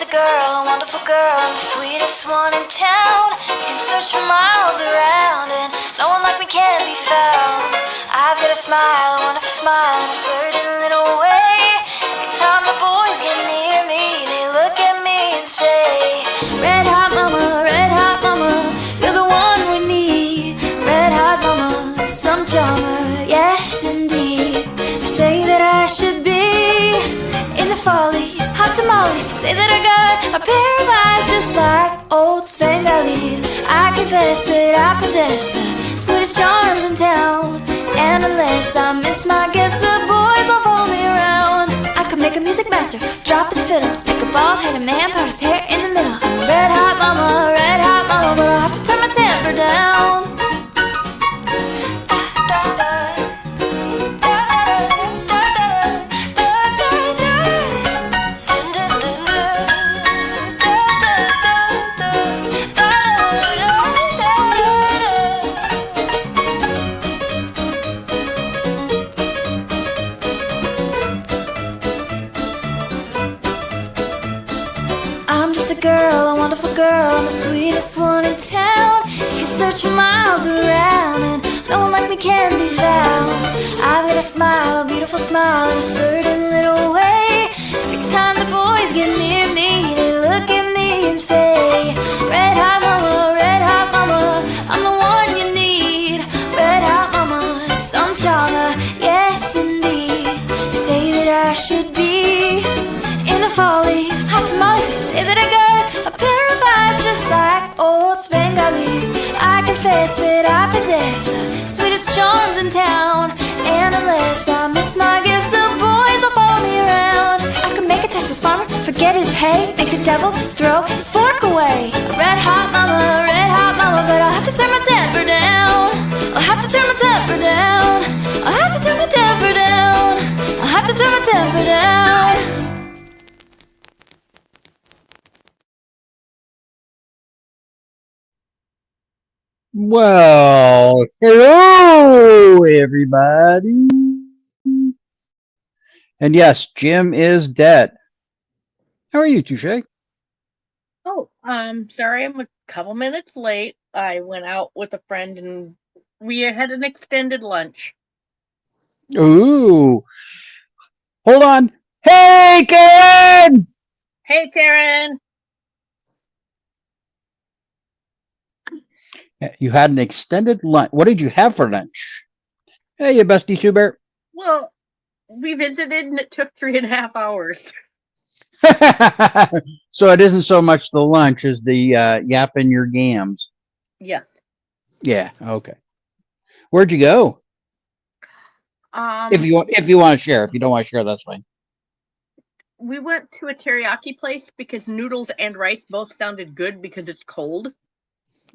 a girl, a wonderful girl, I'm the sweetest one in town. Can search for miles around, and no one like me can be found. I've got a smile, a wonderful smile, in a certain little way. Every time the boys get near me, they look at me and say, red hot mama, you're the one we need. Red hot mama, some charmer, yes indeed. They say that I should be in the follies, hot tamales. Say that I got a pair of eyes just like old Svengalis. I confess that I possess the sweetest charms in town, and unless I miss my guess, the boys all follow me around. I could make a music master drop his fiddle, make a bald-headed man part his hair in the middle. I'm a red hot mama, but I'll have to turn my temper down. I'm just a girl, a wonderful girl, I'm the sweetest one in town. You can search for miles around, and no one like me can be found. I've got a smile, a beautiful smile, in a certain little way. Every time the boys get near me, they look at me and say, red hot mama, I'm the one you need. Red hot mama, some charmer, yes indeed. They say that I should be in the follies, hot tamales. They say that I got a pair of eyes just like old Svengali. I confess that I possess the sweetest charms in town, and unless I miss my guess, the boys will follow me around. I could make a Texas farmer forget his hay, make the devil throw his fork away. A red hot mama, but I'll have to turn my temper down. I'll have to turn my temper down. I'll have to turn my temper down. I'll have to turn my temper down. Well, hello, everybody. And yes, Jim is dead. How are you, Touche? Oh, sorry, I'm a couple minutes late. I went out with a friend and we had an extended lunch. Ooh. Hold on. Hey, Karen! Hey, Karen! You had an extended lunch. What did you have for lunch? Hey, you bestie Schubert. Well, we visited and it took 3.5 hours. So it isn't so much the lunch as the yapping your gams. Yes. Yeah, okay. Where'd you go? If you want to share. If you don't want to share, that's fine. We went to a teriyaki place because noodles and rice both sounded good because it's cold.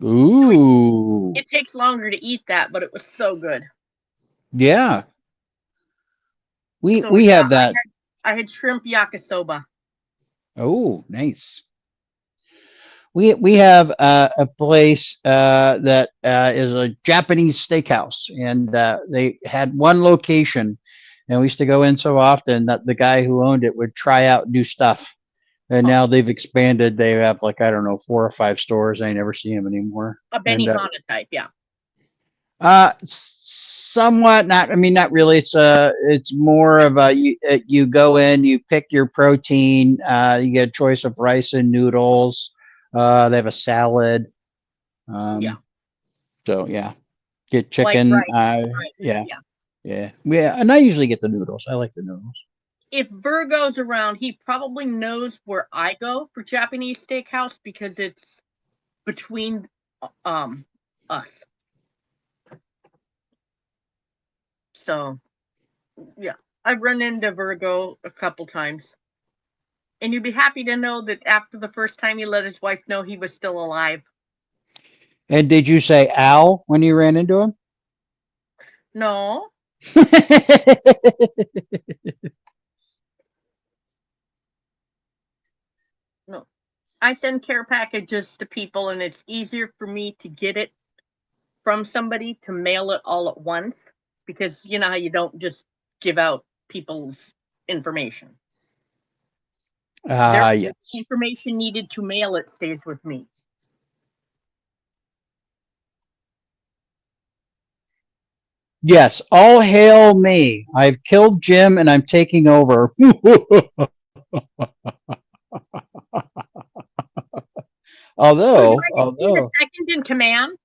Ooh. It takes longer to eat that, but it was so good. Yeah. We have that. I had shrimp yakisoba. Oh, nice. We have a place that is a Japanese steakhouse, and they had one location, and we used to go in so often that the guy who owned it would try out new stuff. And now they've expanded. They have, like, I don't know, 4 or 5 stores. I never see them anymore. A Benihana type, yeah. Somewhat, not. I mean, not really. It's more of a you go in, you pick your protein. You get a choice of rice and noodles. They have a salad. Yeah. So yeah, get chicken. Like Yeah. And I usually get the noodles. I like the noodles. If Virgo's around, he probably knows where I go for Japanese steakhouse because it's between us. So, yeah, I've run into Virgo a couple times. And you'd be happy to know that after the first time he let his wife know he was still alive. And did you say Al when you ran into him? No. No. I send care packages to people, and it's easier for me to get it from somebody to mail it all at once, because you know how you don't just give out people's information. Yes. Information needed to mail it stays with me. Yes. All hail me. I've killed Jim and I'm taking over. Although, the second in command.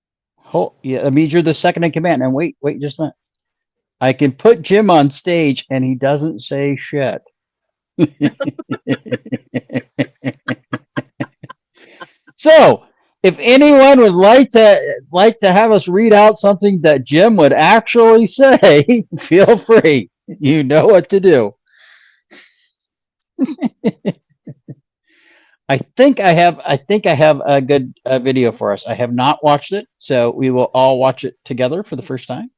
Oh, yeah, that means you're the second in command. And wait just a minute. I can put Jim on stage and he doesn't say shit. So, if anyone would like to have us read out something that Jim would actually say, feel free. You know what to do. I think I have a good video for us. I have not watched it, so we will all watch it together for the first time.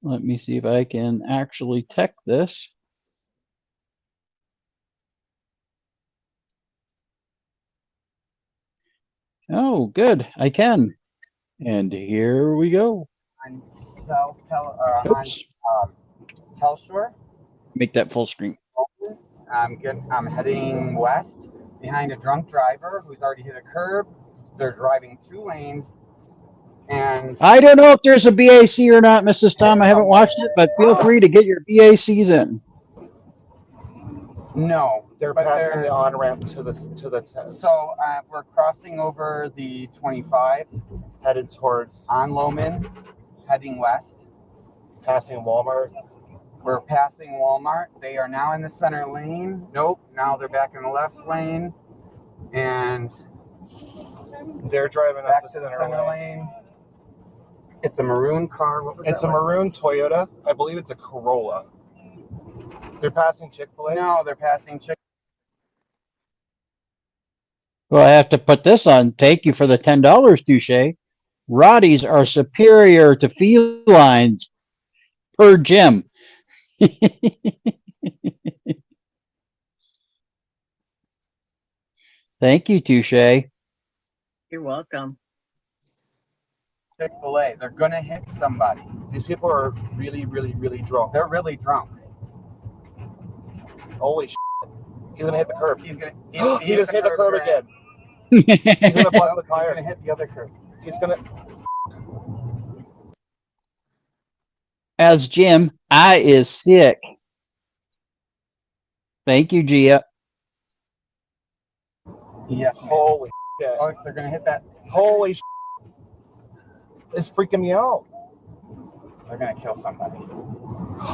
Let me see if I can actually tech this. Oh, good. I can. And here we go. On Telshore. Make that full screen. I'm heading west behind a drunk driver who's already hit a curb. They're driving 2 lanes. And I don't know if there's a BAC or not, Mrs. Tom. I haven't watched it, but feel free to get your BACs in. No, they're passing the on-ramp to the test. So we're crossing over the 25, headed towards on Loman, heading west. Passing Walmart. We're passing Walmart. They are now in the center lane. Nope, now they're back in the left lane. And they're driving back up to the center lane. It's a maroon car. What was it's a maroon Toyota. I believe it's a Corolla. They're passing Chick-fil-A? No, they're passing Chick. Well, I have to put this on. Thank you for the $10, Touche. Rotties are superior to felines per Jim. Thank you, Touche. You're welcome. Chick-fil-A. They're gonna hit somebody. These people are really, really, really drunk. They're really drunk. Holy shit. He's gonna hit the curb. He's gonna. He just hit the curb again. He's gonna bust the tire. He's gonna hit the other curb. He's gonna. As Jim, I is sick. Thank you, Gia. Yes. Holy shit. Oh, they're gonna hit that. Holy shit. It's freaking me out. They're gonna kill somebody.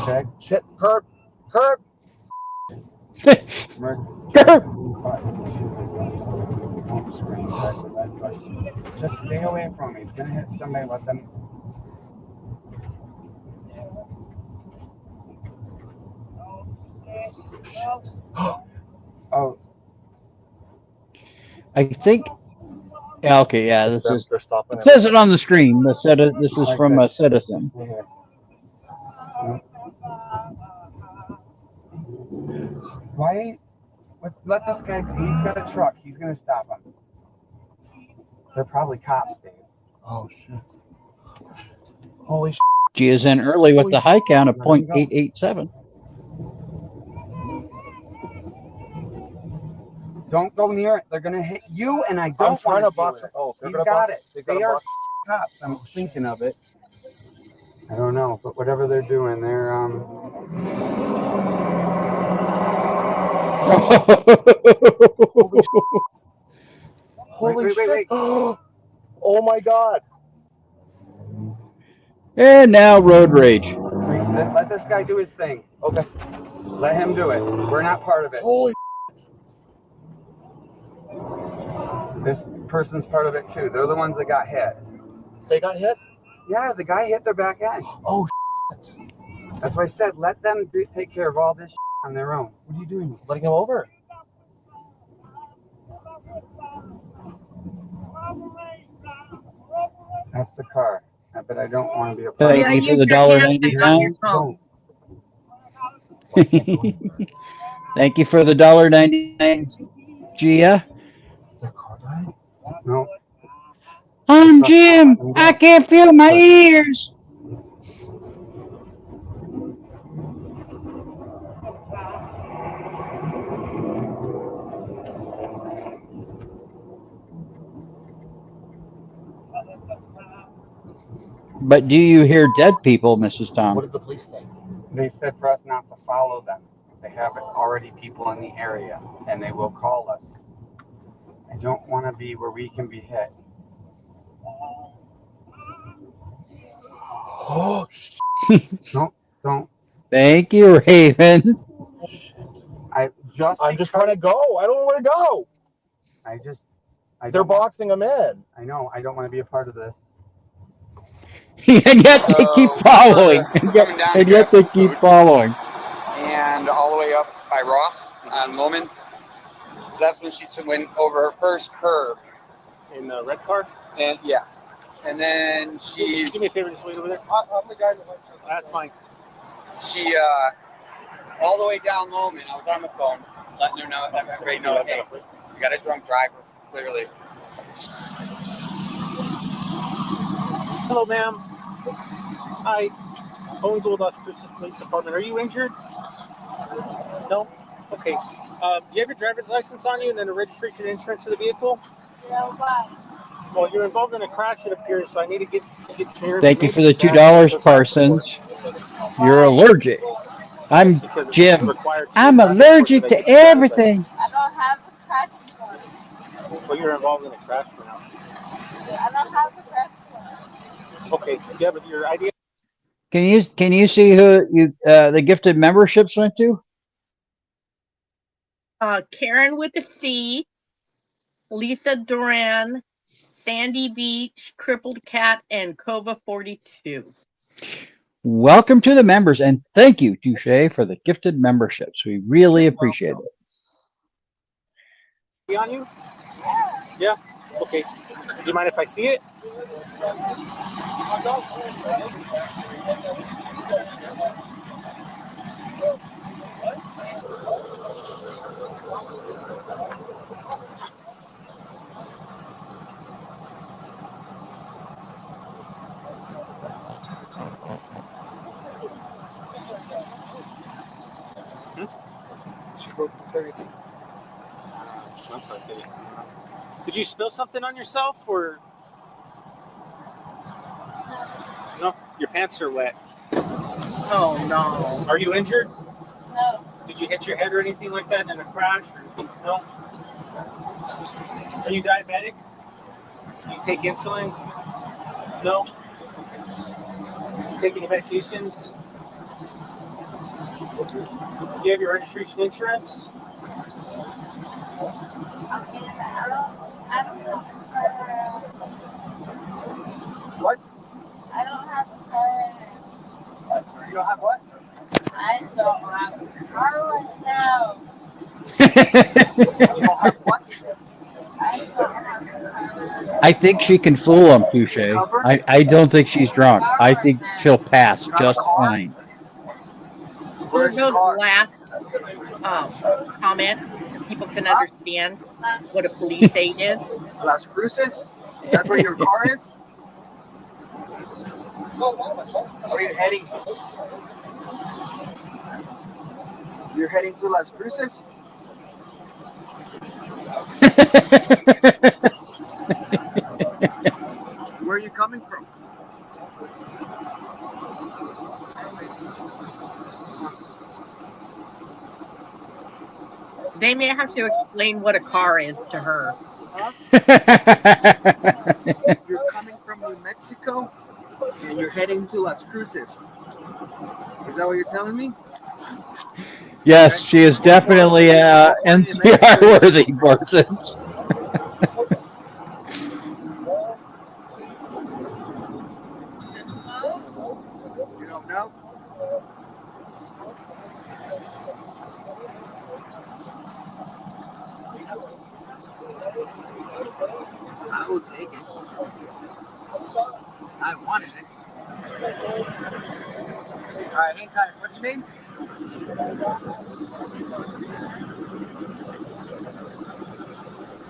Okay. Shit. Curb. Curb. Just stay away from me. He's gonna hit somebody. Let them. Oh. I think. Yeah, okay, yeah. This is. They're stopping. It says it on the screen. This is from a citizen. Why? Let this guy. He's got a truck. He's gonna stop him. They're probably cops, babe. Oh shit. Holy shit. Gia's in early with the high count of 0.887. Don't go near it. They're gonna hit you, and I I'm don't trying want to box it. Oh, he's got it. They are cops. I'm thinking of it. I don't know, but whatever they're doing, they're Holy shit. Oh my god. And now road rage. Let this guy do his thing. Okay. Let him do it. We're not part of it. Holy. This person's part of it too. They're the ones that got hit. They got hit? Yeah, the guy hit their back end. Oh shit. That's why I said let them take care of all this on their own. What are you doing? Letting him over. That's the car. But I don't want to be a part Thank of you for the $1.99. Thank you for the $1.99, Gia. Their car died? No. I'm Jim. I can't feel my ears. But do you hear dead people, Mrs. Tom? What did the police say? They said for us not to follow them. They have already people in the area, and they will call us. I don't want to be where we can be hit. Oh, Don't. Thank you, Raven. I'm I'm just trying to go. I don't know where to go. They're They're boxing them in. I know. I don't want to be a part of this. And yet they keep following. And yet they keep following. And all the way up by Ross on Loman. That's when she went over her first curve. In the red car? And yes. And then she. Do me a favor, just wait over there. I'm the guy in the white shirt. That's fine. She all the way down Loman. I was on the phone, letting her know, letting everybody know, hey, you got a drunk driver, clearly. Hello, ma'am. Hi. Owen Gold Las Cruces Police Department. Are you injured? No? Okay. Do you have your driver's license on you and then the registration and insurance of the vehicle? No, why? Well, you're involved in a crash, it appears, so I need to get your Thank you for the information. $2, Parsons. You're allergic. I'm Because it's Jim. required to I'm get a crash allergic report to that they get everything. I don't have a crash report. Well, you're involved in a crash now. I don't have a crash report. Okay. Do you have your ID? Can you see who you the gifted memberships went to? Karen with a C, Lisa Duran, Sandy Beach, Crippled Cat, and Kova 42. Welcome to the members, and thank you, Touche, for the gifted memberships. We really appreciate it. Be on you? Yeah. Okay. Do you mind if I see it? I'm sorry, did you spill something on yourself or no? Your pants are wet. Oh, no. Are you injured? No. Did you hit your head or anything like that in a crash? Or, no? Are you diabetic? Do you take insulin? No? You take any medications? Do you have your registration insurance? Okay, I don't have a car. What? I don't have a car. You don't have what? I don't have a car right now. You don't have what? I don't have a car. I think she can fool them, Touche. I don't think she's drunk. I think she'll pass just fine. Virgo's last comment, so people can understand what a police aid is. Las Cruces? That's where your car is? Where are you heading? You're heading to Las Cruces? Where are you coming from? They may have to explain what a car is to her. Huh? You're coming from New Mexico and you're heading to Las Cruces. Is that what you're telling me? Yes, she is definitely NCR worthy, Parsons. You don't know? I will take it. I wanted it. All right, hang tight. What's your name?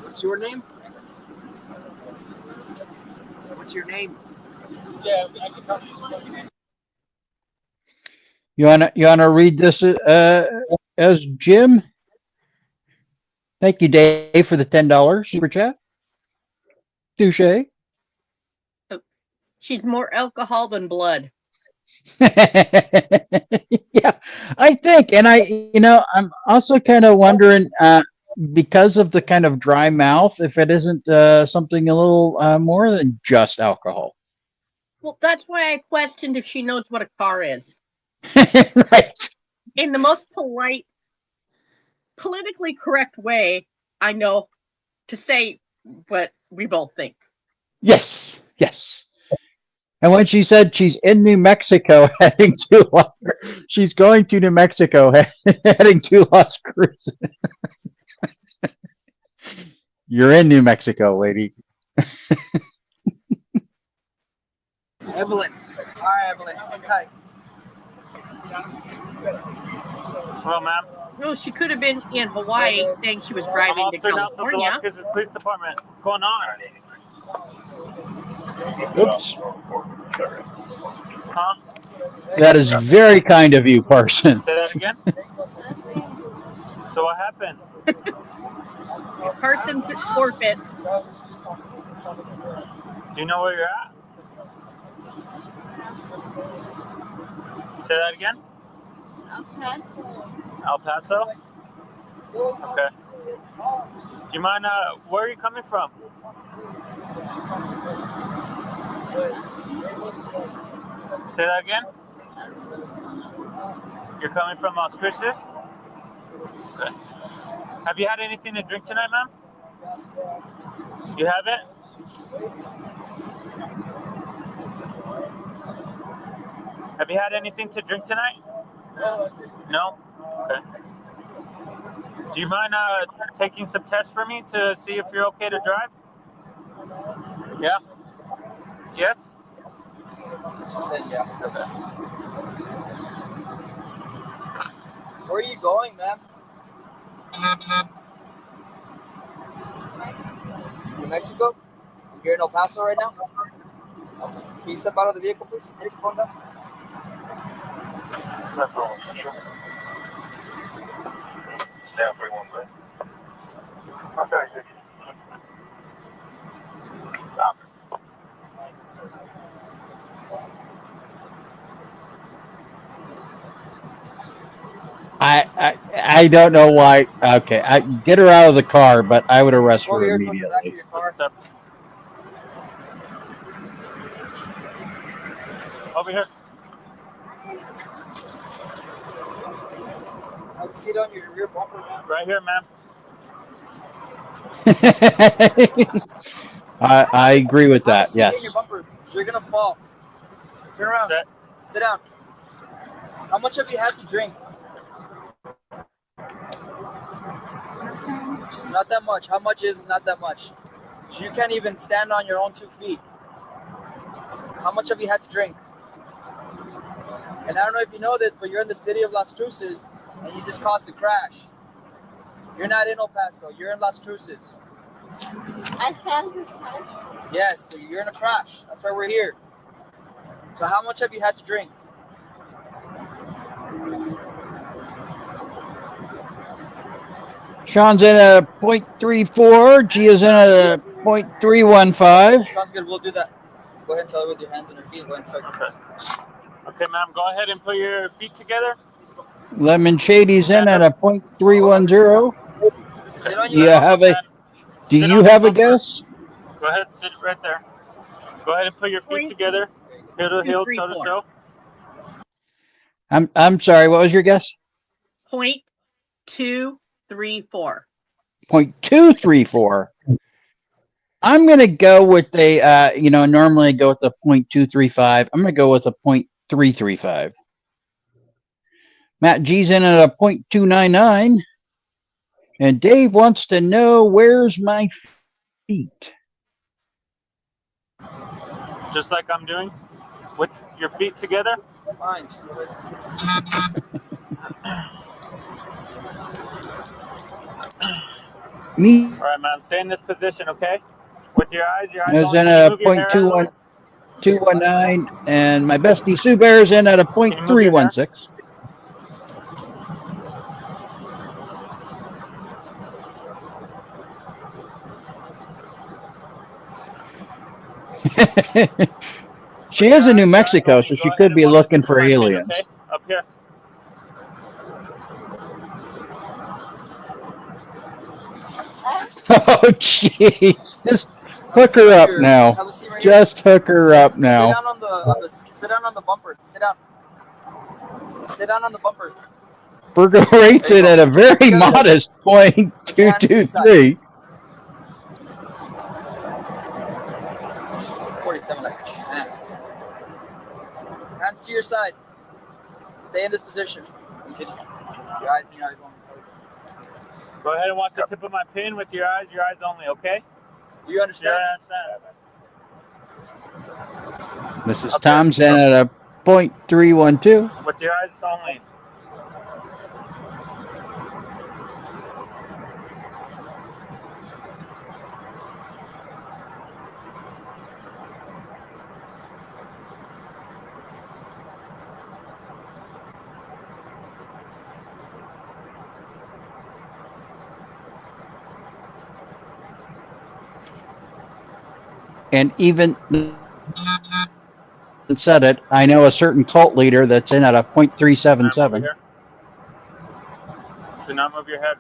What's your name? What's your name? Yeah, I can tell you. You wanna read this as Jim? Thank you, Dave, for the $10 super chat. Touche. She's more alcohol than blood. Yeah, I think, and I'm also kind of wondering, because of the kind of dry mouth, if it isn't something a little more than just alcohol. Well, that's why I questioned if she knows what a car is. Right. In the most polite, politically correct way I know to say what we both think. Yes. Yes. And when she said she's in New Mexico heading to, she's going to New Mexico heading to Las Cruces. You're in New Mexico, lady. Evelyn. All right, Evelyn. Hang tight. Hello, ma'am. No, she could have been in Hawaii saying she was driving to Officer Nelson of the Las California. Cruces Police Department. What's going on? Oops. Huh? That is very kind of you, Parsons. Say that again? So what happened? Parsons forfeit. Do you know where you're at? Say that again? El Paso? Okay. Do you mind, where are you coming from? Say that again? You're coming from Las Cruces? Okay. Have you had anything to drink tonight, ma'am? You haven't? Have you had anything to drink tonight? No? Okay. Do you mind taking some tests for me to see if you're okay to drive? Yeah? Yes? She said, yeah. Okay. Where are you going, ma'am? New Mexico? You're in El Paso right now? Can you step out of the vehicle, please? Take your phone down. That's all. Yeah, 41, but. Okay. Stop. I don't know why. Okay, I get her out of the car, but I would arrest Over her here towards the back of immediately. your car. Step. Over here. Have a seat on your rear bumper, ma'am. Right here, ma'am. I agree with Have a that. seat Yes. in your bumper. You're gonna fall. Turn around. Set. Sit down. How much have you had to drink? Not that much. How much is not that much? You can't even stand on your own 2 feet. How much have you had to drink? And I don't know if you know this, but you're in the city of Las Cruces, and you just caused a crash. You're not in El Paso. You're in Las Cruces. I caused a crash. Yes, so you're in a crash. That's why we're here. So how much have you had to drink? Sean's in a 0.34. G is in a 0.315. Sounds good. We'll do that. Go ahead and tell her with your hands on her feet. Go ahead and start. Okay. Okay, ma'am. Go ahead and put your feet together. Lemon Shady's in at a 0.310. Sit on Do your you have a? Do Sit you on the have a bumper. guess? Go ahead, sit right there. Go ahead and put your feet Point together. Heel to heel, 2, 3, toe to 4. toe. I'm sorry. What was your guess? 0.234. 0.234. I'm gonna go with a. Normally I go with the 0.235. I'm gonna go with a 0.335. Matt G's in at a 0.299. And Dave wants to know, where's my feet? Just like I'm doing. With your feet together. Fine. Me All right, ma'am. Stay in this position, okay? With your eyes is only. in Can at you a move your hair out of the way? 0.219, and my bestie Sue Bear's in at a Can you move your hair? 0.316. She is in New Mexico, so she could be looking for aliens. Okay, up here. Oh, jeez. Just hook her up now. Have a seat right Just hook her up now. Sit down on the bumper. Sit down. Sit down on the bumper. Virgo rates it at a very modest 0.223. 47 like hands to your side. Stay in this position. Continue. Your eyes and your eyes only. Go ahead and watch the tip of my pin with your eyes only, okay? You understand? Mrs. Thompson at a 0.312. With your eyes only. And even said it, I know a certain cult leader that's in at a 0.377. Do not move your head.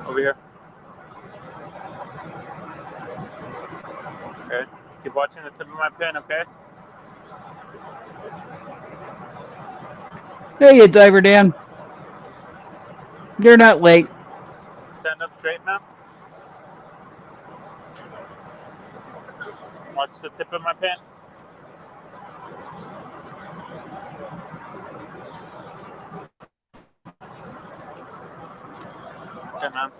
Over here. Okay. Keep watching the tip of my pin, okay? Hey, you diver Dan. You're not late. Stand up straight, ma'am. Watch the tip of my pin. Okay, ma'am.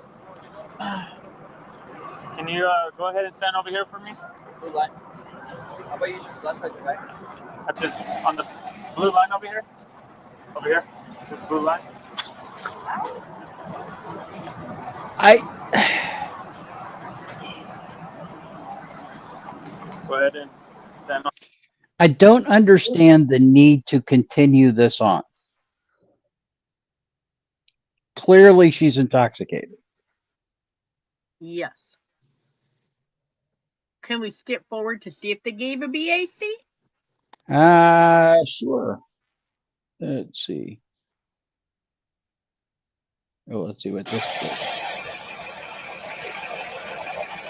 Can you go ahead and stand over here for me? Blue line. How about you just left side, right? At this, on the blue line over here? Over here? This blue line? Go ahead and stand on. I don't understand the need to continue this on. Clearly, she's intoxicated. Yes. Can we skip forward to see if they gave a BAC? Sure. Let's see. Oh, let's see what this is.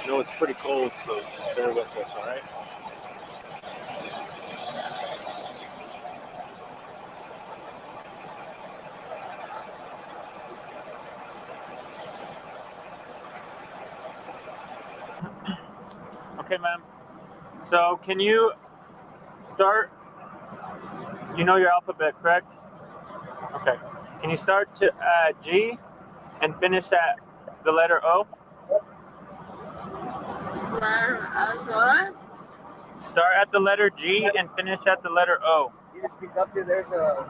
No, it's pretty cold, so just bear with us, all right? Okay, ma'am. So can you start? You know your alphabet, correct? Okay. Can you start to G and finish at the letter O? Start at the letter G and finish at the letter O. You can speak up there. There's a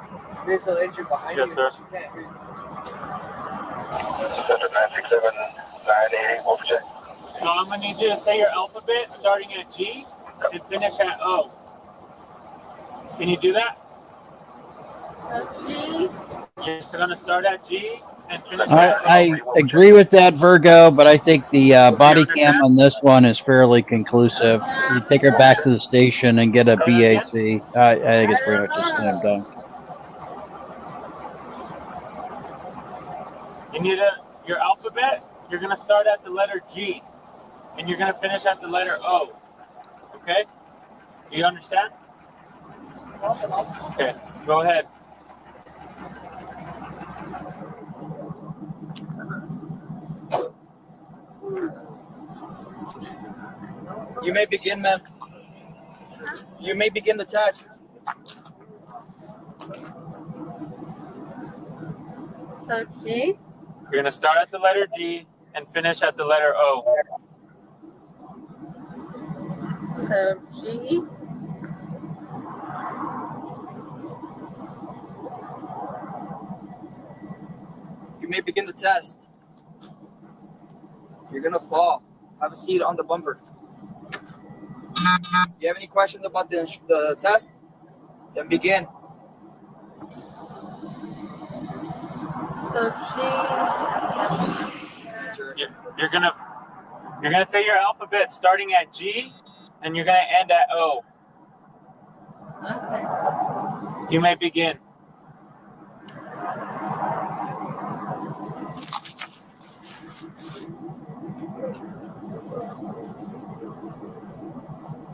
missile engine behind Yes, you. sir. She can't hear you. So I'm gonna need you to say your alphabet starting at G and finish at O. Can you do that? G. You're just gonna start at G and finish at O. I agree with that, Virgo, but I think the body cam on this one is fairly conclusive. You take her back to the station and get a BAC. I think it's pretty much just slam dunk. You need your alphabet. You're gonna start at the letter G, and you're gonna finish at the letter O. Okay? Do you understand? Okay. Go ahead. You may begin, ma'am. You may begin the test. So G. You're gonna start at the letter G and finish at the letter O. So G. You may begin the test. You're gonna fall. Have a seat on the bumper. You have any questions about the test? Then begin. So G. You're gonna say your alphabet starting at G and you're going to end at O. Okay. You may begin.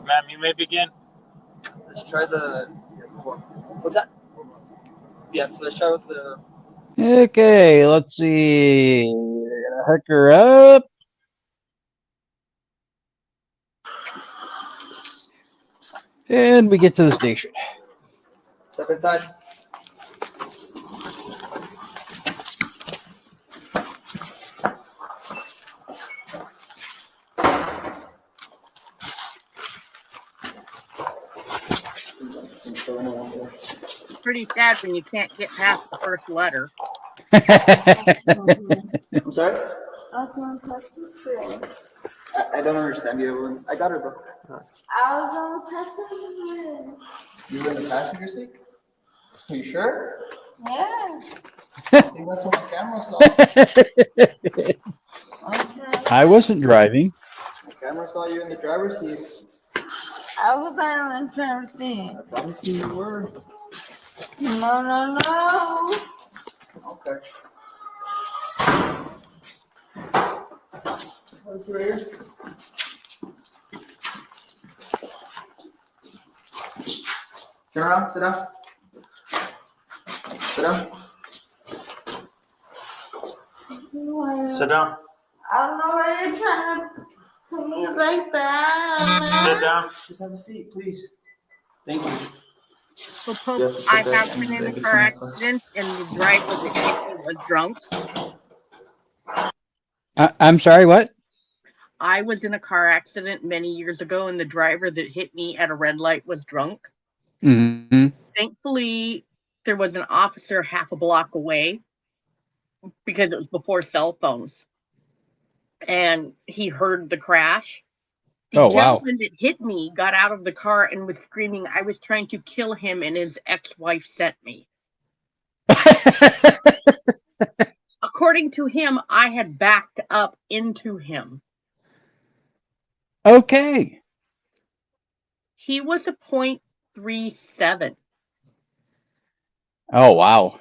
Ma'am, you may begin. Let's try the. What's that? Yeah, so let's try with the. Okay, let's see. We're gonna hook her up. And we get to the station. Step inside. Pretty sad when you can't get past the first letter. I'm sorry? I was on the I don't understand you. I got her, bro. I was on the passenger. You were in the passenger seat? Are you sure? Yeah. I think that's what the camera saw. Okay. I wasn't driving. The camera saw you in the driver's seat. I was on the driver's seat. I promise you were. No, no, no. Okay. What's right here? Turn around, sit down. Sit down. Sit down. I don't know why you're trying to put me like that. Sit down. Just have a seat, please. Thank you. So, Pope, Yeah, so I that- have been in that a gets car in the car. accident and the driver that hit me was drunk. I'm sorry, what? I was in a car accident many years ago and the driver that hit me at a red light was drunk. Mm-hmm. Thankfully, there was an officer half a block away because it was before cell phones. And he heard the crash. The Oh, wow. gentleman that hit me got out of the car and was screaming, I was trying to kill him and his ex-wife sent me. According to him, I had backed up into him. Okay. He was a .37 Oh, wow.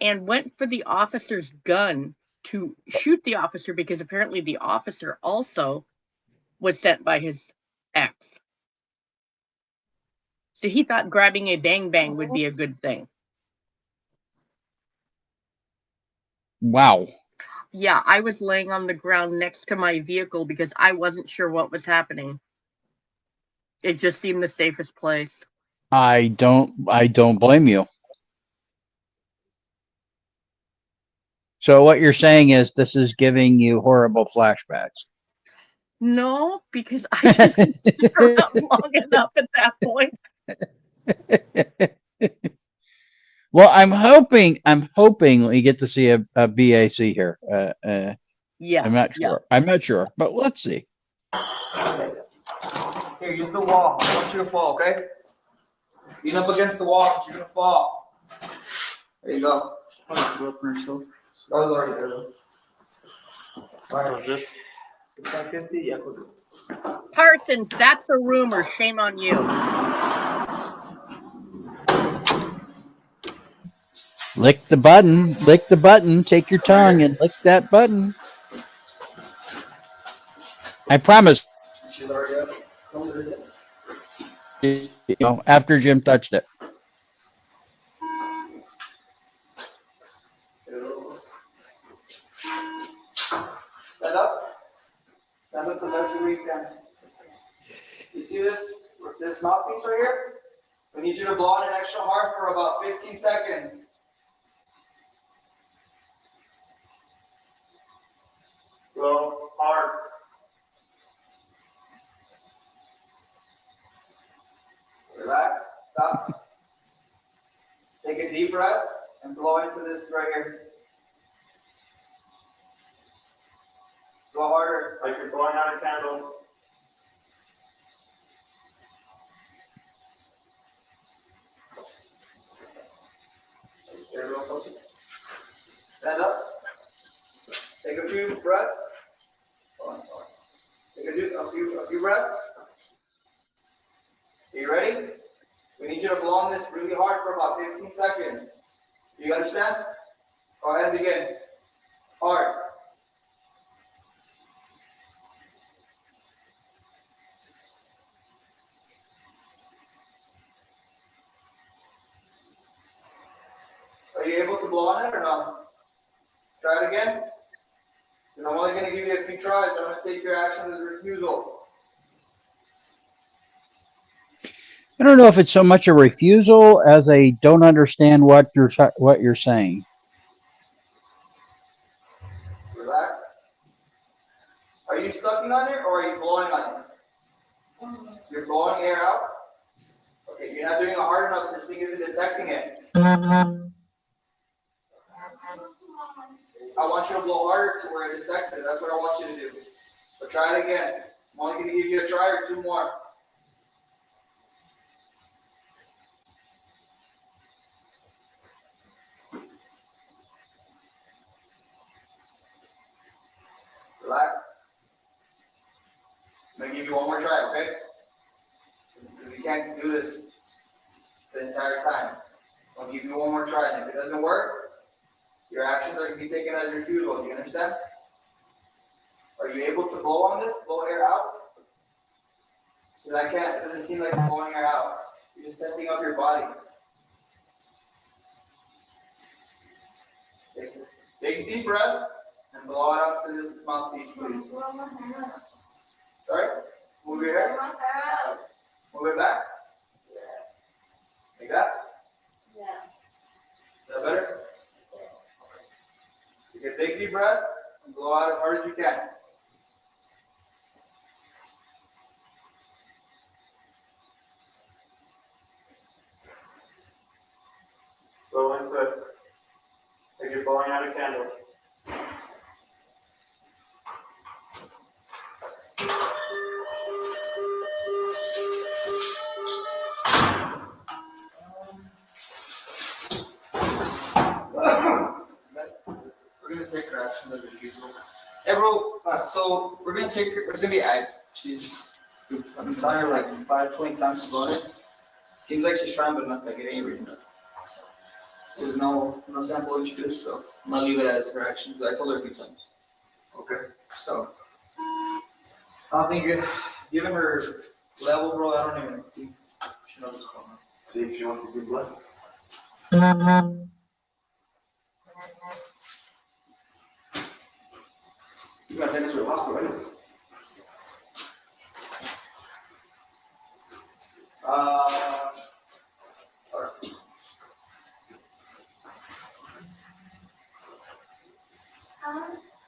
and went for the officer's gun to shoot the officer because apparently the officer also was sent by his ex. So he thought grabbing a bang bang would be a good thing. Wow. Yeah, I was laying on the ground next to my vehicle because I wasn't sure what was happening. It just seemed the safest place. I don't blame you. So what you're saying is this is giving you horrible flashbacks. No, because I didn't stick around long enough at that point. Well, I'm hoping we get to see a BAC here. Yeah. I'm not yeah. sure. I'm not sure, but let's see. Here, use the wall. I want you to fall, okay? Lean up against the wall because you're going to fall. There you go. That was already there, though. All right, this 650? Yeah, we'll do it. Parsons, that's a rumor. Shame on you. Lick the button, take your tongue and lick that button. I promise. She's already up. What is it? You know, after Jim touched it. Stand up. Stand up the best way you can. You see this mouthpiece right here? We need you to blow on it extra hard for about 15 seconds. Blow hard. Relax. Stop. Take a deep breath and blow into this right here. Blow harder. Like you're blowing out a candle. There, real close. Stand up. Take a few breaths. Take a few breaths. Are you ready? We need you to blow on this really hard for about 15 seconds. Do you understand? Go ahead and begin. Hard. Are you able to blow on it or no? Try it again. Because I'm only going to give you a few tries. I'm going to take your action as a refusal. I don't know if it's so much a refusal as a don't understand what you're saying. Relax. Are you sucking on it or are you blowing on it? You're blowing air out? Okay, you're not doing it hard enough. This thing isn't detecting it. I want you to blow harder to where it detects it. That's what I want you to do. So try it again. I'm only going to give you a try or two more. Relax. I'm going to give you one more try, okay? Because you can't do this the entire time. I'll give you one more try, and if it doesn't work, your actions are going to be taken as refusal. Do you understand? Are you able to blow on this? Blow air out? Because I can't, it doesn't seem like you're blowing air out. You're just tensing up your body. Take a deep breath and blow it out to this mouthpiece, please. Sorry? Move your hair. Move it back. Like that? Yeah. Is that better? You can take a deep breath and blow out as hard as you can. Blow into it. Like you're blowing out a candle. We're gonna take her action as refusal. Hey bro, so we're gonna take her, it's gonna be Ag. I've been telling her like 5-20 times to blow it. Seems like she's trying, but not like it ain't really nothing. So, this is no sample introduced, so I'm gonna leave it as her action, but I told her a few times. Okay, so I don't think given her level, bro, I don't even think she knows what's going on. See if she wants to do blood. You gotta take her to the hospital, right? Alright.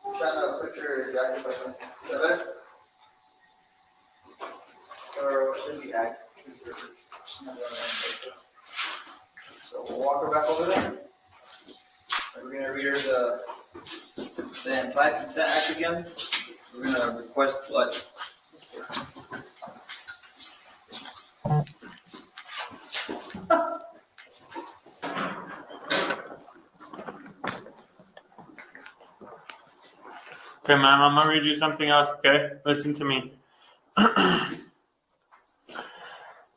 I'm trying to picture exactly what I'm. Is that better? Or what should be ag? So we'll walk her back over there. And we're gonna read her the implied consent act again. We're gonna request blood. Okay, ma'am, I'm gonna read you something else, okay? Listen to me.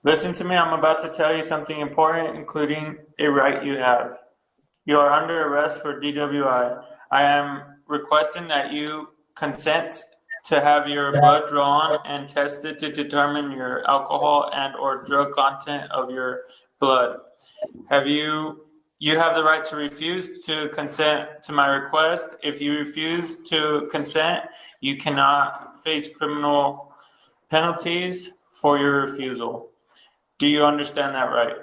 Listen to me, I'm about to tell you something important, including a right you have. You are under arrest for DWI. I am requesting that you consent to have your blood drawn and tested to determine your alcohol and or drug content of your blood. You have the right to refuse to consent to my request. If you refuse to consent, you cannot face criminal penalties for your refusal. Do you understand that right?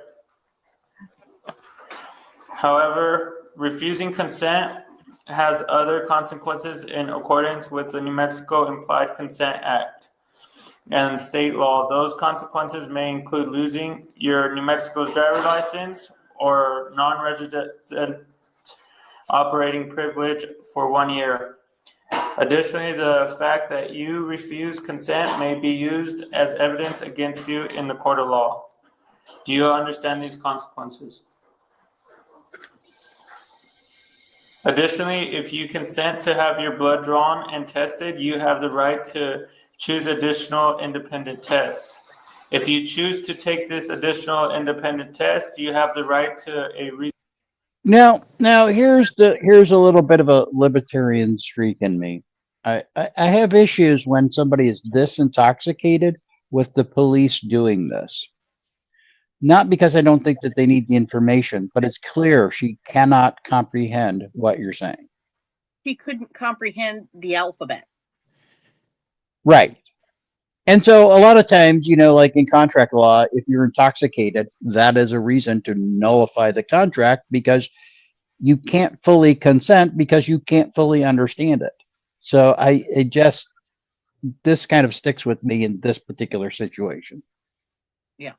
However, refusing consent has other consequences in accordance with the New Mexico Implied Consent Act and state law. Those consequences may include losing your New Mexico's driver's license or non-resident operating privilege for 1 year. Additionally, the fact that you refuse consent may be used as evidence against you in the court of law. Do you understand these consequences? Additionally, if you consent to have your blood drawn and tested, you have the right to choose additional independent tests. If you choose to take this additional independent test, you have the right to a Now here's a little bit of a libertarian streak in me. I have issues when somebody is this intoxicated with the police doing this. Not because I don't think that they need the information, but it's clear she cannot comprehend what you're saying. She couldn't comprehend the alphabet. Right. And so a lot of times, you know, like in contract law, if you're intoxicated, that is a reason to nullify the contract because you can't fully consent because you can't fully understand it. So this kind of sticks with me in this particular situation. Yeah.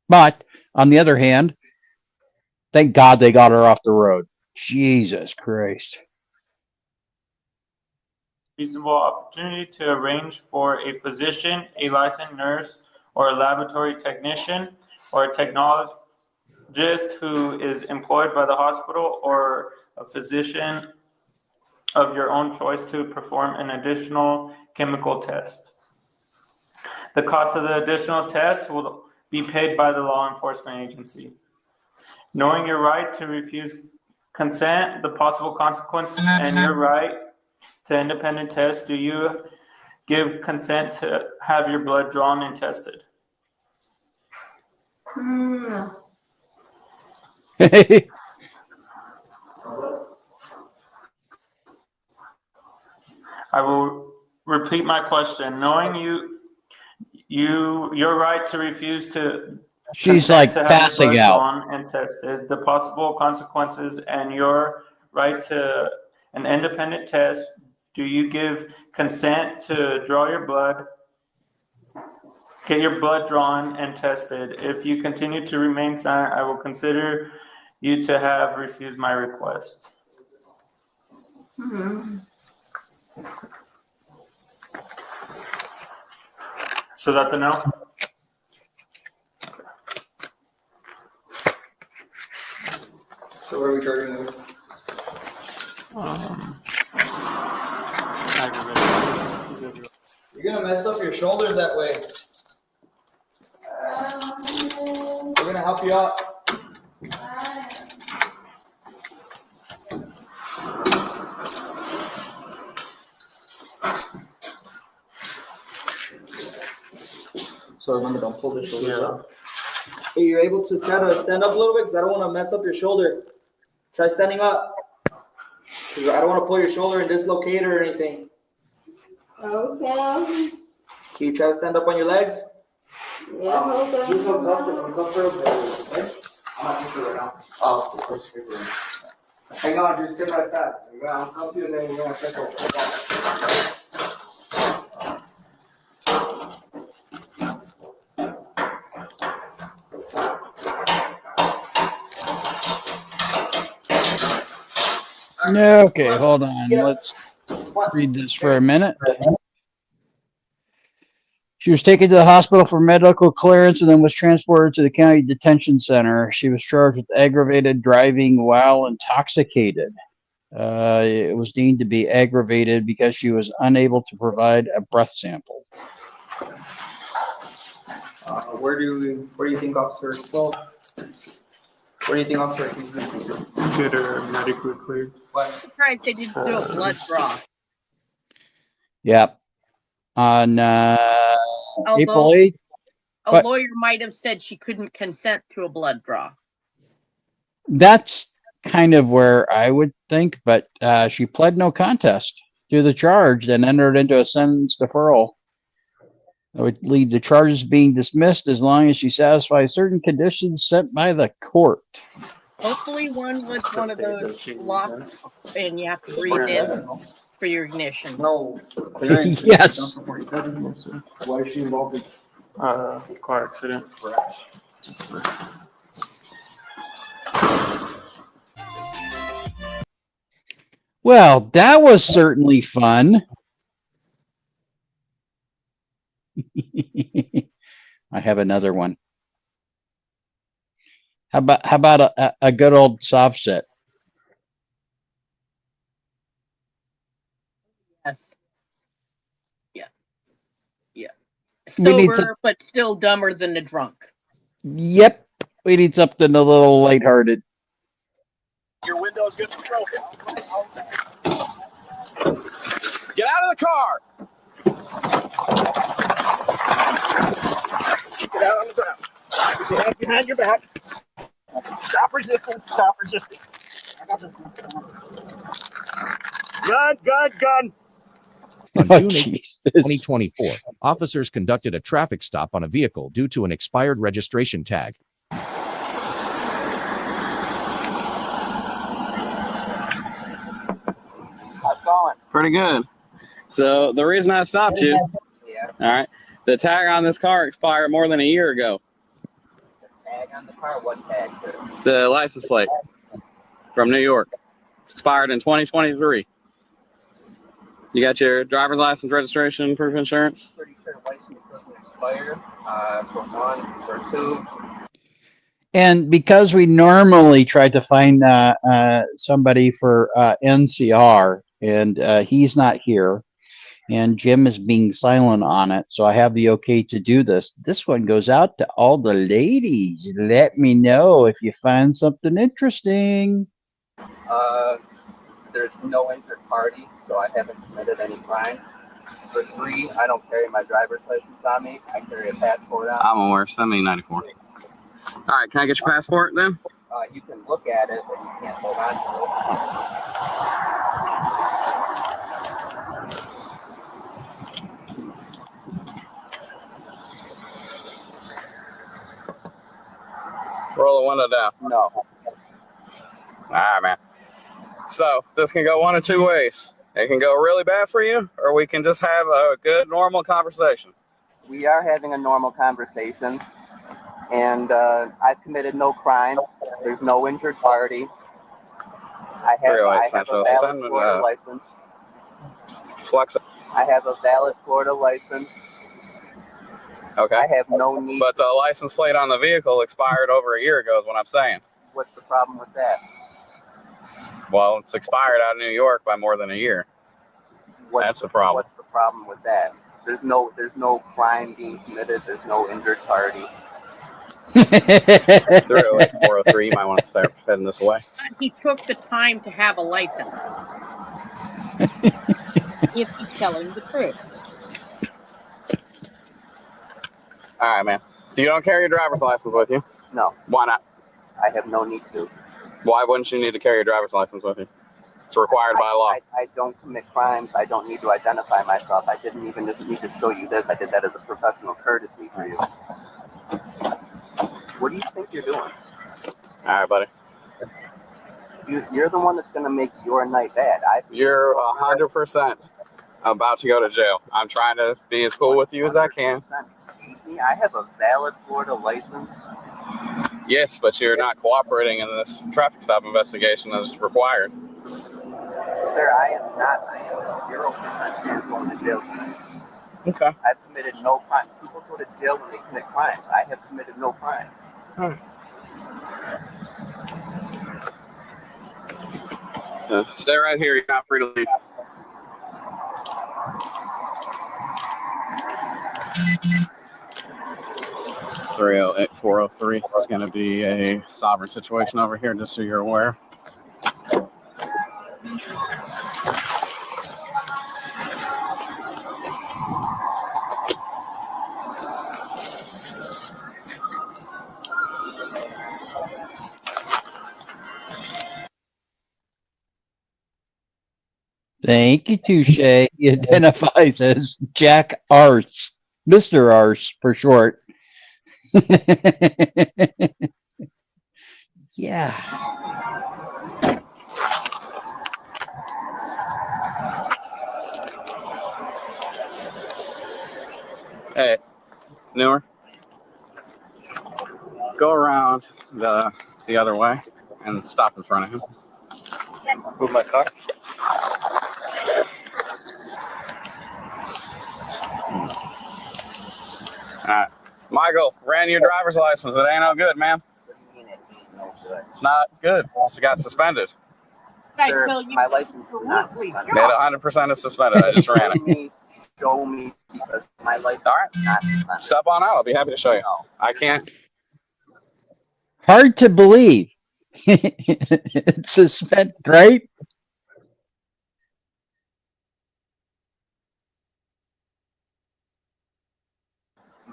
But on the other hand, thank God they got her off the road. Jesus Christ. reasonable opportunity to arrange for a physician, a licensed nurse, or a laboratory technician, or a technologist who is employed by the hospital, or a physician of your own choice to perform an additional chemical test. The cost of the additional test will be paid by the law enforcement agency. Knowing your right to refuse consent, the possible consequences, and your right to independent test, do you give consent to have your blood drawn and tested? No. I will repeat my question. Knowing your right to refuse to She's like consent to have your passing blood out. drawn and tested, the possible consequences, and your right to an independent test, do you give consent to draw your blood, get your blood drawn and tested? If you continue to remain silent, I will consider you to have refused my request. Mm-hmm. So that's a no? So what are we charging with? You're gonna mess up your shoulders that way. We're gonna help you out. So remember, don't pull the shoulders up. Hey, you're able to try to stand up a little bit because I don't want to mess up your shoulder. Try standing up. 'Cause I don't want to pull your shoulder and dislocate it or anything. Okay. Can you try to stand up on your legs? Yeah, hold on. Just uncomfortable. I'm not comfortable right now. Oh, of course. Hang on, just sit like that. You're gonna uncomfortable and then you're gonna take over. Okay, hold on. Let's read this for a minute. She was taken to the hospital for medical clearance and then was transported to the county detention center. She was charged with aggravated driving while intoxicated. It was deemed to be aggravated because she was unable to provide a breath sample. Where do you think Officer? Well, where do you think Officer? Get her medically cleared. I'm surprised they didn't do a blood draw. Yep. On April Although 8th. a But- lawyer might have said she couldn't consent to a blood draw. That's kind of where I would think, but she pled no contest to the charge and entered into a sentence deferral. That would lead to charges being dismissed as long as she satisfies certain conditions set by the court. Hopefully one was one of those locked and you have to breathe in for your ignition. No. Yes. Why is she involved in Car accident. crash? Well, that was certainly fun. I have another one. How about a good old soft set? Yes. Yeah. Yeah. We need some, sober, but still dumber than the drunk. yep. We need something a little lighthearted. Your window's gonna be broken. Get out of the car. Get out on the ground. Put your hands behind your back. Stop resisting. Stop resisting. Gun. On Oh, June 8, Jesus. 2024, officers conducted a traffic stop on a vehicle due to an expired registration tag. How's it going? Pretty good. So the reason I stopped you, Yeah. all right, the tag on this car expired more than a year ago. Tag on the car? What tag, sir? The license plate from New York expired in 2023. You got your driver's license, registration, proof of insurance? Pretty sure license doesn't expire. For one, for two. And because we normally try to find somebody for NCR, and he's not here, and Jim is being silent on it, so I have the okay to do this. This one goes out to all the ladies. Let me know if you find something interesting. There's no injured party, so I haven't committed any crime. For three, I don't carry my driver's license on me. I carry a passport on me. I'm aware. Send me 94. All right, can I get your passport then? You can look at it, but you can't hold on to it. Roll the window down. No. All right, man. So this can go one of two ways. It can go really bad for you, or we can just have a good, normal conversation. We are having a normal conversation, and I've committed no crime. There's no injured party. I have a valid Florida license. Flex it. I have a valid Florida license. Okay. I have no need. But the license plate on the vehicle expired over a year ago is what I'm saying. What's the problem with that? Well, it's expired out of New York by more than a year. That's the problem. What's the problem with that? There's no crime being committed. There's no injured party. 308-403, you might want to start heading this way. He took the time to have a license. If he's telling the truth. All right, man. So you don't carry your driver's license with you? No. Why not? I have no need to. Why wouldn't you need to carry your driver's license with you? It's required by law. I don't commit crimes. I don't need to identify myself. I didn't even need to show you this. I did that as a professional courtesy for you. What do you think you're doing? All right, buddy. You're the one that's going to make your night bad. You're 100% about to go to jail. I'm trying to be as cool with you as I can. Excuse me, I have a valid Florida license. Yes, but you're not cooperating in this traffic stop investigation as required. Sir, I am not. I am a 0% chance going to jail tonight. Okay. I've committed no crime. People go to jail when they commit crimes. I have committed no crime. Stay right here. You're not free to leave. (308-403). It's going to be a sovereign situation over here, just so you're aware. Thank you, Touche. He identifies as Jack Arse, Mr. Arse for short. Yeah. Hey, newer. Go around the other way and stop in front of him. Move my car. Michael, ran your driver's license. It ain't no good, man. What do you mean it ain't no good? It's not good. It's got suspended. Sir, my license is not suspended. It 100% is suspended. I just ran it. show me because my life. All right. Step on out. I'll be happy to show you. No. I can't. Hard to believe. It's suspect, right?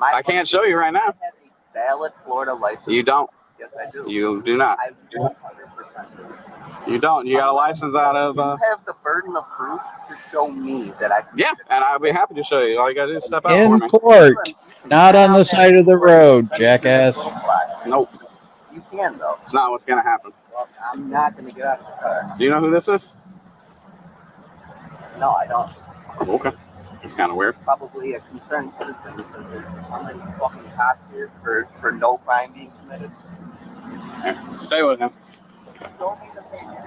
I can't show you right now. I have a valid Florida license. You don't. Yes, I do. You do not. I 100% do. You don't. You got a license out of. You have the burden of proof to show me that I. Yeah, and I'll be happy to show you. All you gotta do is step out for In me. court, not on the side of the road, jackass. Nope. You can though. It's not what's gonna happen. Well, I'm not gonna get out of the car. Do you know who this is? No, I don't. Okay. It's kind of weird. Probably a concerned citizen because there's how many fucking cops here for no crime being committed. Here, stay with him. Show me the paper.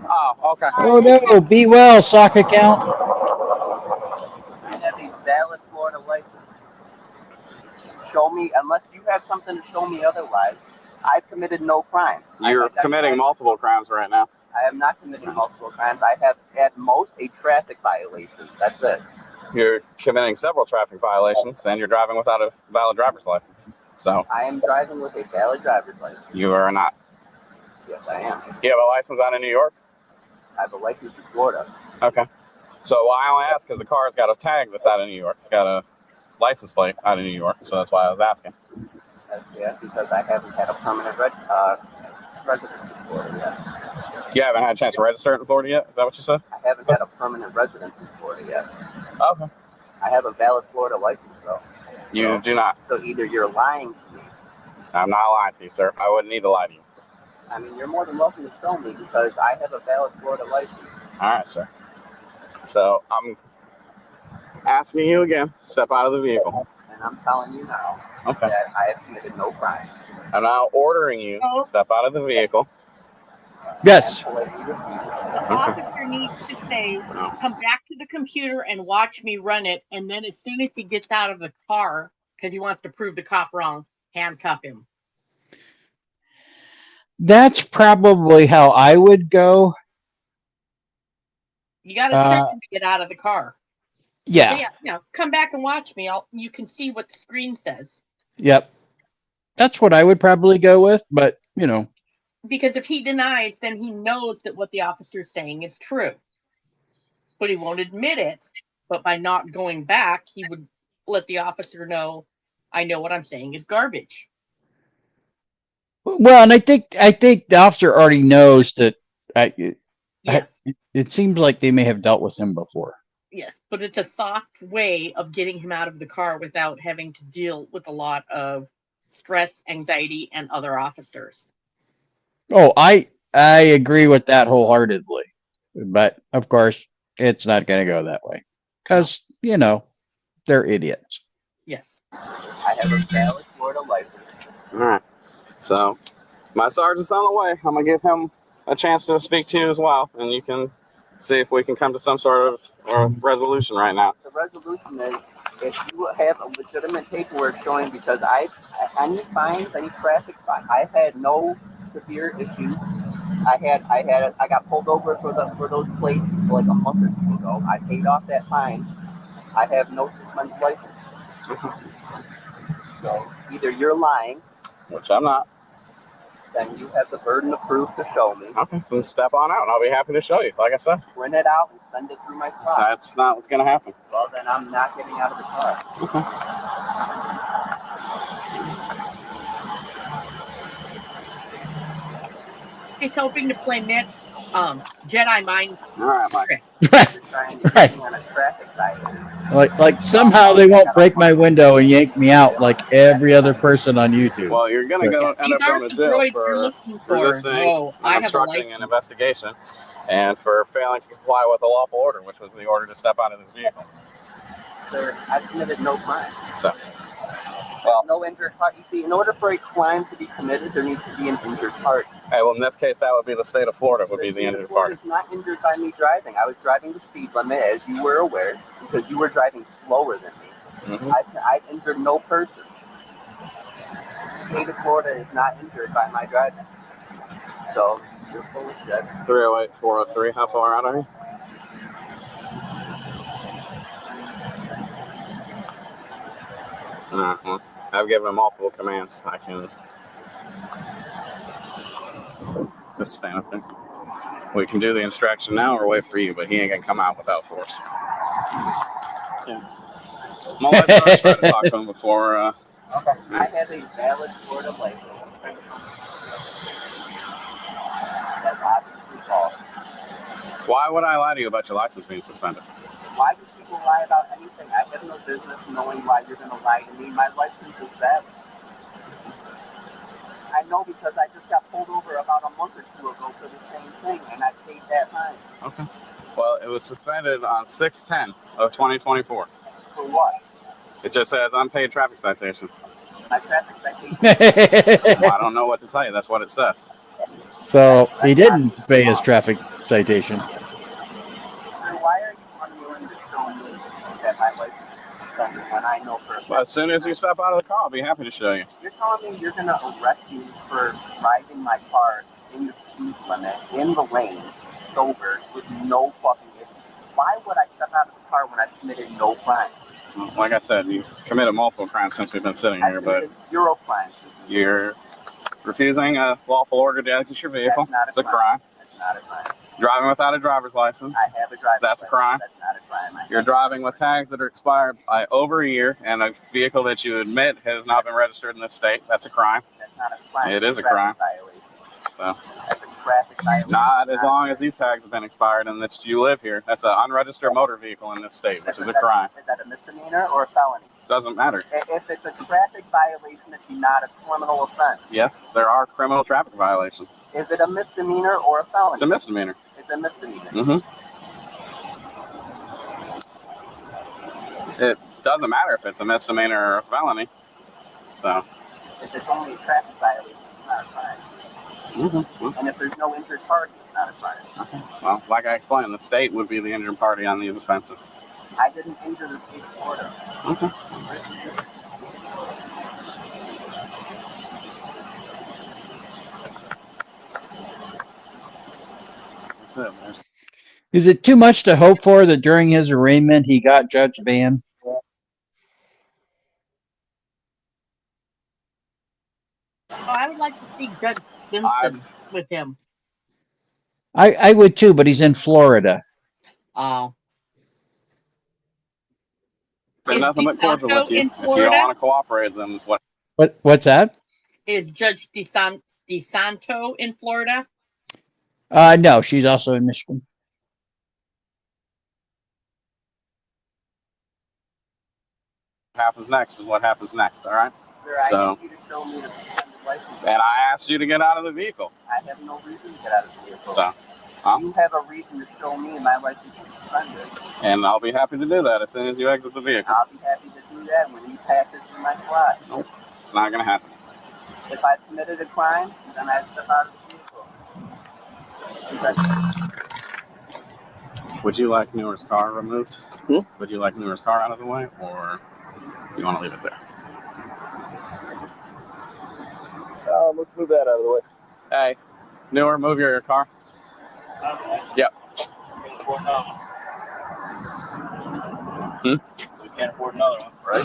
Oh, okay. Oh no, be well, sock account. I have a valid Florida license. Show me, unless you have something to show me otherwise, I've committed no crime. You're committing multiple crimes right now. I am not committing multiple crimes. I have at most a traffic violation. That's it. You're committing several traffic violations, and you're driving without a valid driver's license. So I am driving with a valid driver's license. you are not. Yes, I am. You have a license out of New York? I have a license in Florida. Okay. So I only ask because the car's got a tag that's out of New York. It's got a license plate out of New York, so that's why I was asking. Yes, because I haven't had a permanent residence in Florida yet. You haven't had a chance to register it in Florida yet? Is that what you said? I haven't had a permanent residence in Florida yet. Okay. I have a valid Florida license, though. You do not. So either you're lying to me. I'm not lying to you, sir. I wouldn't need to lie to you. I mean, you're more than welcome to show me because I have a valid Florida license. All right, sir. So I'm asking you again, step out of the vehicle. And I'm telling you now Okay. that I have committed no crime. I'm now ordering you to step out of the vehicle. Yes. The officer needs to say, come back to the computer and watch me run it. And then as soon as he gets out of the car, because he wants to prove the cop wrong, handcuff him. That's probably how I would go. You got to check him to get out of the car. Yeah. So yeah, come back and watch me. You can see what the screen says. Yep. That's what I would probably go with, but you know. Because if he denies, then he knows that what the officer is saying is true. But he won't admit it. But by not going back, he would let the officer know, I know what I'm saying is garbage. Well, and I think the officer already knows that. Yes. It seems like they may have dealt with him before. Yes, but it's a soft way of getting him out of the car without having to deal with a lot of stress, anxiety, and other officers. Oh, I agree with that wholeheartedly, but of course it's not going to go that way because you know they're idiots. Yes. I have a valid Florida license. All right. So my sergeant's on the way. I'm gonna give him a chance to speak to you as well, and you can see if we can come to some sort of resolution right now. The resolution is if you have a legitimate paperwork showing, because any fines, any traffic fines, I've had no severe issues. I got pulled over for those plates like a month or two ago. I paid off that fine. I have no suspended license. So either you're lying, which I'm not, then you have the burden of proof to show me. Okay, then step on out and I'll be happy to show you. Like I said, Print it out and send it through my spot. That's not what's going to happen. Well, then I'm not getting out of the car. Okay. He's hoping to play Jedi mind tricks. Like somehow they won't break my window and yank me out like every other person on YouTube. Well, you're going to end up going to jail for resisting and obstructing an investigation and for failing to comply with a lawful order, which was the order to step out of this vehicle. Sir, I've committed no crime. So, well, no injured party. You see, in order for a crime to be committed, there needs to be an injured party. Hey, well, in this case, that would be the state of Florida would be the injured party. It's not injured by me driving. I was driving the speed limit, as you were aware, because you were driving slower than me. Mm-hmm. I've injured no person. The state of Florida is not injured by my driving. So, you're full of shit. 308-403, how far out are you? Well, I've given him multiple commands. I can just stand up there. We can do the instruction now or wait for you, but he ain't gonna come out without force. Yeah. I'm gonna let Sarge try to talk to him before. Okay. I have a valid Florida license. That's obviously false. Why would I lie to you about your license being suspended? Why do people lie about anything? I have no business knowing why you're going to lie to me. My license is valid. I know because I just got pulled over about a month or two ago for the same thing, and I paid that fine. Okay. Well, it was suspended on 6/10 of 2024. For what? It just says unpaid traffic citation. My traffic citation. Well, I don't know what to tell you. That's what it says. So he didn't pay his traffic citation. Why are you unwilling to show me that my license is suspended when I know for a fact? Well, as soon as you step out of the car, I'll be happy to show you. You're telling me you're going to arrest me for driving my car in the speed limit, in the lane, sober, with no fucking issue. Why would I step out of the car when I've committed no crime? Well, like I said, you've committed multiple crimes since we've been sitting here, but zero crimes. You're refusing a lawful order to exit your vehicle. That's a crime. That's not a crime. Driving without a driver's license. I have a driver's license. That's a crime. That's not a crime. You're driving with tags that are expired by over a year, and a vehicle that you admit has not been registered in this state. That's a crime. That's not a crime. It is a crime. So, that's a traffic violation. not as long as these tags have been expired and that you live here. That's an unregistered motor vehicle in this state, which is a crime. Is that a misdemeanor or a felony? Doesn't matter. If it's a traffic violation, it's not a criminal offense. Yes, there are criminal traffic violations. Is it a misdemeanor or a felony? It's a misdemeanor. It's a misdemeanor. Mm-hmm. It doesn't matter if it's a misdemeanor or a felony. So. If it's only a traffic violation, it's not a crime. Mm-hmm. And if there's no injured party, it's not a crime. Okay. Well, like I explained, the state would be the injured party on these offenses. I didn't injure the state of Florida. Okay. Is it too much to hope for that during his arraignment he got Judge banned? Oh, I would like to see Judge Simpson with him. I would too, but he's in Florida. Oh. There's nothing but cordial with you. If you don't want to cooperate, then what? What's that? Is Judge DeSanto in Florida? No, she's also in Michigan. What happens next is what happens next, all right? Sir, I need you to show me the suspended license. And I asked you to get out of the vehicle. I have no reason to get out of the vehicle. So, you have a reason to show me my license is suspended. And I'll be happy to do that as soon as you exit the vehicle. I'll be happy to do that when you pass it through my slot. Nope, it's not going to happen. If I've committed a crime, then I step out of the vehicle. Would you like Newer's car removed? Would you like Newer's car out of the way, or you want to leave it there? Let's move that out of the way. Hey, Newer, move your car. Yep. So we can't afford another one, right?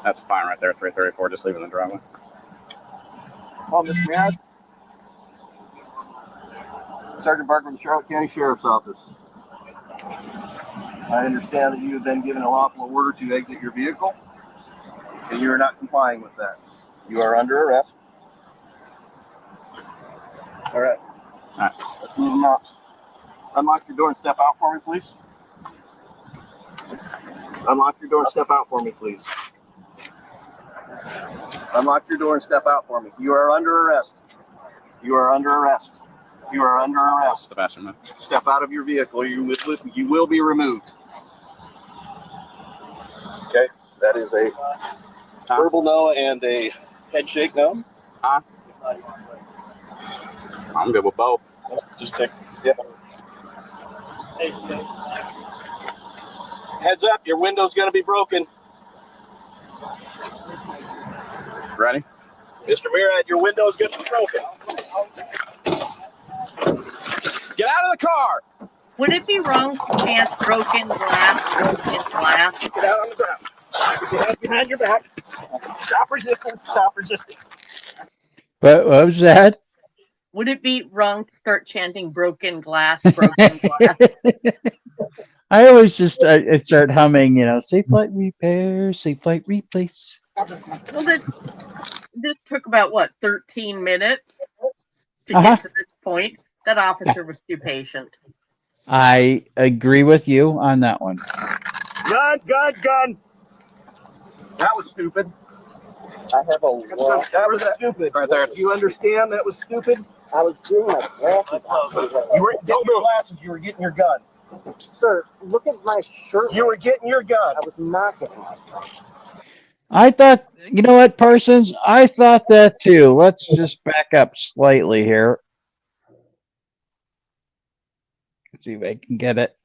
That's fine right there, 334, just leave it in the driveway. Oh, Mr. Mayor. Sergeant Barker with the Charlotte County Sheriff's Office. I understand that you have been given a lawful order to exit your vehicle, and you are not complying with that. You are under arrest. All right. Let's move them out. Unlock your door and step out for me, please. Unlock your door and step out for me, please. Unlock your door and step out for me. You are under arrest. You are under arrest. You are under arrest. Sebastian, step out of your vehicle. You will be removed. Okay, that is a verbal no and a head shake no. Huh? I'm good with both. Just take, yeah. Heads up, your window's going to be broken. Ready? Mr. Murad, your window's getting broken. Get out of the car. Would it be wrong to chant broken glass, broken glass? Get out on the ground. Put your hands behind your back. Stop resisting. Stop resisting. What was that? Would it be wrong to start chanting broken glass, broken glass? I always just start humming, you know, safe flight repair, safe flight replace. Well, this took about, what, 13 minutes to get to this point? That officer was too patient. I agree with you on that one. Gun, gun, gun. That was stupid. I have a lot. That was stupid. Right there. You understand that was stupid? I was doing my glasses. You weren't getting your glasses. You were getting your gun. Sir, look at my shirt. You were getting your gun. I was not getting my gun. I thought, you know what, Parsons? I thought that too. Let's just back up slightly here. Let's see if I can get it.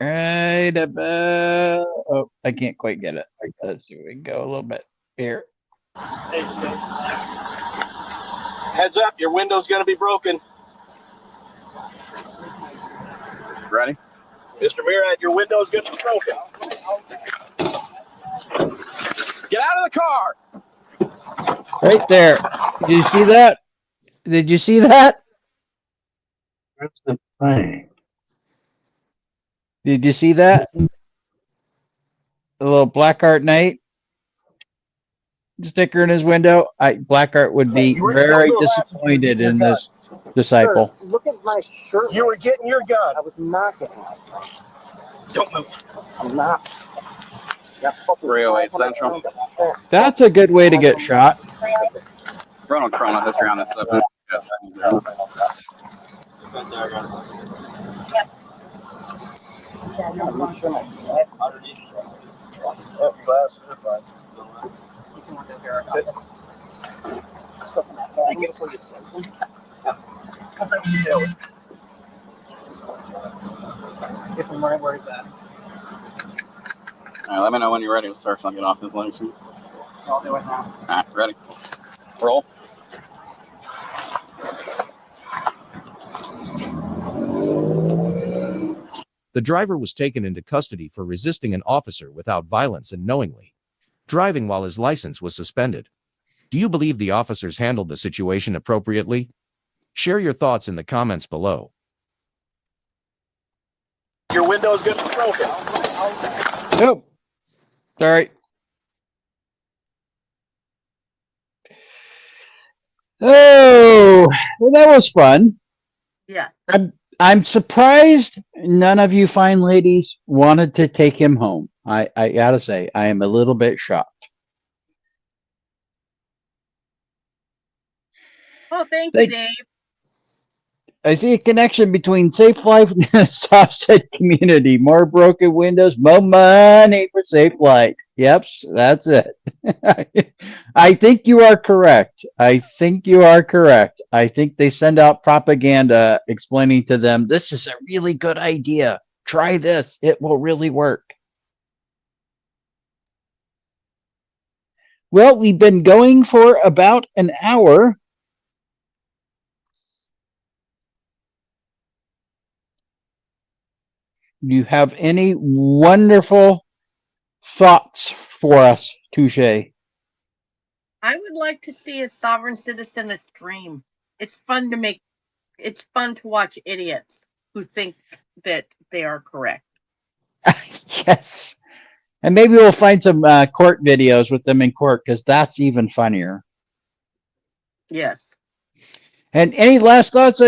Right about, oh, I can't quite get it. Let's see if we can go a little bit here. Heads up, your window's going to be broken. Ready? Mr. Murad, your window's going to be broken. Get out of the car. Right there. Did you see that? Did you see that? That's the thing. Did you see that? A little Blackheart Knight sticker in his window. Blackheart would be very disappointed in this disciple. Sir, look at my shirt. You were getting your gun. I was not getting my gun. Don't move. I'm not. Railway Central. That's a good way to get shot. Run on chrono history on this stuff. Yes. Where's that? All right, let me know when you're ready to start so I can get off this legacy. I'll do it now. All right, ready? Roll. The driver was taken into custody for resisting an officer without violence and knowingly driving while his license was suspended. Do you believe the officers handled the situation appropriately? Share your thoughts in the comments below. Your window's going to be broken. Nope. Sorry. Oh, well, that was fun. Yeah. I'm surprised none of you fine ladies wanted to take him home. I gotta say, I am a little bit shocked. Oh, thank you, Dave. I see a connection between Safe Life and the Softset community. More broken windows, more money for Safe Light. Yep, that's it. I think you are correct. I think you are correct. I think they send out propaganda explaining to them, this is a really good idea. Try this. It will really work. Well, we've been going for about an hour. Do you have any wonderful thoughts for us, Touche? I would like to see a sovereign citizen stream. It's fun to watch idiots who think that they are correct. Yes. And maybe we'll find some court videos with them in court, because that's even funnier. Yes. And any last thoughts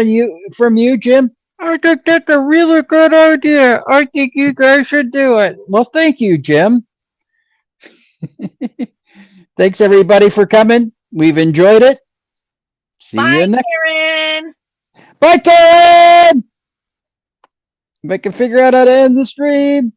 from you, Jim? I think that's a really good idea. I think you guys should do it. Well, thank you, Jim. Thanks, everybody, for coming. We've enjoyed it. See you next. Karen. Bye, Karen! If I can figure out how to end the stream.